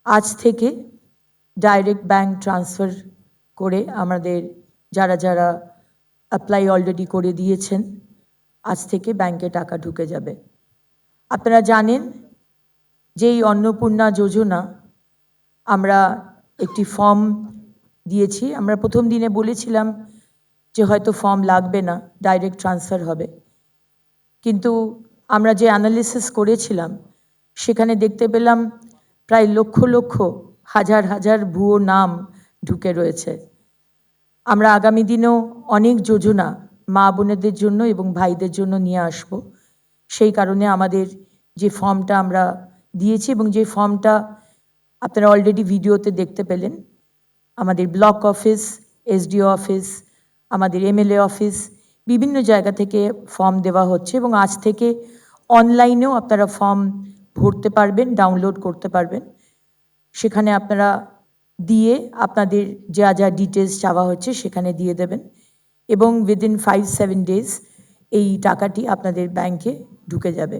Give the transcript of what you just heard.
আজ থেকে direct bank transfer করে আমাদের যারা যারা অ্যাপ্লাই অলরেডি করে দিয়েছেন, আজ থেকে ব্যাংকে টাকা ঢুকে যাবে। আপনারা জানেন যে এই অন্নপূর্ণা যোজনা আমরা একটি ফর্ম দিয়েছি। আমরা প্রথম দিনে বলেছিলাম যে হয়তো ফর্ম লাগবে না, ডাইরেক্ট ট্রান্সফার হবে, কিন্তু আমরা যে অ্যানালিসিস করেছিলাম সেখানে দেখতে পেলাম প্রায় লক্ষ লক্ষ হাজার হাজার ভুয়ো নাম ঢুকে রয়েছে। আমরা আগামী দিনেও অনেক যোজনা মা বোনেদের জন্য এবং ভাইদের জন্য নিয়ে আসব। সেই কারণে আমাদের যে ফর্মটা আমরা দিয়েছি এবং যে ফর্মটা আপনারা অলরেডি ভিডিওতে দেখতে পেলেন, আমাদের ব্লক অফিস, এসডিও অফিস, আমাদের এমএলএ অফিস, বিভিন্ন জায়গা থেকে ফর্ম দেওয়া হচ্ছে এবং আজ থেকে অনলাইনেও আপনারা ফর্ম ভরতে পারবেন, ডাউনলোড করতে পারবেন। সেখানে আপনারা দিয়ে আপনাদের যা যা ডিটেলস চাওয়া হচ্ছে সেখানে দিয়ে দেবেন এবং উইদিন 5-7 ডেজ এই টাকাটি আপনাদের ব্যাংকে ঢুকে যাবে।